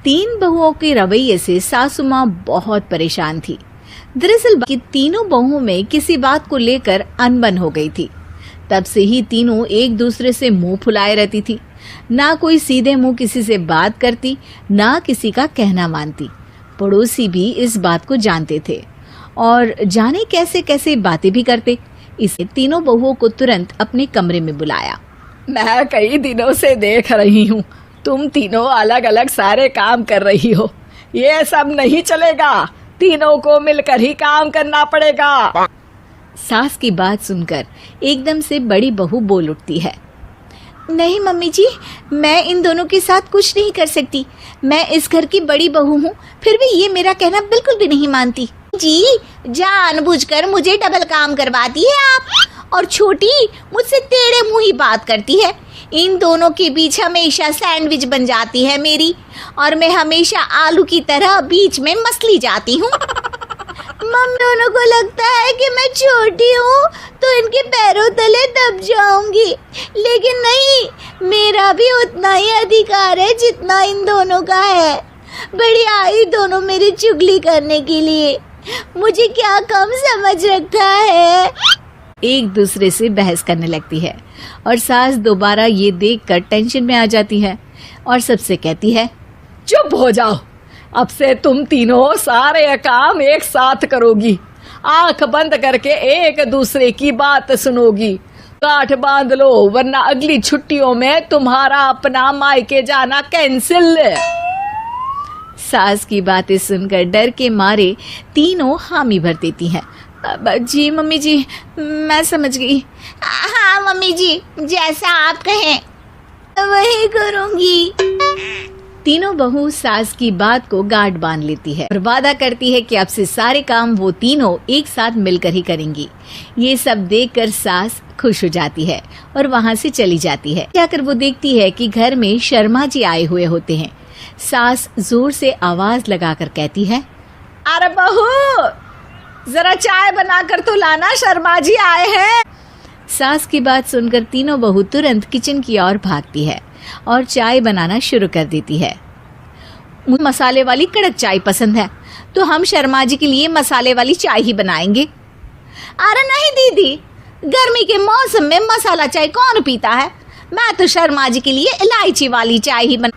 तीन बहुओं के रवैये से सासू माँ बहुत परेशान थी। दरअसल कि तीनों बहुओं में किसी बात को लेकर अनबन हो गई थी। तब से ही तीनों एक दूसरे से मुंह फुलाए रहती थी। ना कोई सीधे मुंह किसी से बात करती, ना किसी का कहना मानती। पड़ोसी भी इस बात को जानते थे और जाने कैसे कैसे बातें भी करते। इसे तीनों बहुओं को तुरंत अपने कमरे में बुलाया। मैं कई दिनों से देख रही हूँ, तुम तीनों अलग अलग सारे काम कर रही हो। ये सब नहीं चलेगा, तीनों को मिलकर ही काम करना पड़ेगा। सास की बात सुनकर एकदम से बड़ी बहू बोल उठती है। नहीं मम्मी जी, मैं इन दोनों के साथ कुछ नहीं कर सकती। मैं इस घर की बड़ी बहू हूँ, फिर भी ये मेरा कहना बिल्कुल भी नहीं मानती। जी, जानबूझकर मुझे डबल काम करवाती है आप, और छोटी मुझसे टेढ़े मुंह ही बात करती है। इन दोनों के बीच हमेशा सैंडविच बन जाती है मेरी, और मैं हमेशा आलू की तरह बीच में मसली जाती हूँ। मम्मी दोनों को लगता है कि मैं छोटी हूँ तो इनके पैरों तले दब जाऊंगी, लेकिन नहीं, मेरा भी उतना ही अधिकार है जितना इन दोनों का है। बड़ी आई दोनों मेरी चुगली करने के लिए, मुझे क्या कम समझ रखा है। एक दूसरे से बहस करने लगती है और सास दोबारा ये देखकर टेंशन में आ जाती है और सबसे कहती है, चुप हो जाओ, अब से तुम तीनों सारे काम एक साथ करोगी। आंख बंद करके एक दूसरे की बात सुनोगी। गांठ बांध लो, वरना अगली छुट्टियों में तुम्हारा अपना मायके जाना कैंसिल। सास की बातें सुनकर डर के मारे तीनों हामी भर देती हैं। जी मम्मी जी, मैं समझ गई। हाँ मम्मी जी, जैसा आप कहें वही करूंगी। तीनों बहू सास की बात को गांठ बांध लेती है और वादा करती है कि अब से सारे काम वो तीनों एक साथ मिलकर ही करेंगी। ये सब देखकर सास खुश हो जाती है और वहाँ से चली जाती है। जाकर वो देखती है कि घर में शर्मा जी आए हुए होते हैं। सास जोर से आवाज लगाकर कहती है, अरे बहू, जरा चाय बनाकर तो लाना, शर्मा जी आए हैं। सास की बात सुनकर तीनों बहू तुरंत किचन की ओर भागती है और चाय बनाना शुरू कर देती है। मुझे मसाले वाली कड़क चाय पसंद है, तो हम शर्मा जी के लिए मसाले वाली चाय ही बनाएंगे। अरे नहीं दीदी, गर्मी के मौसम में मसाला चाय कौन पीता है? मैं तो शर्मा जी के लिए इलायची वाली चाय ही बना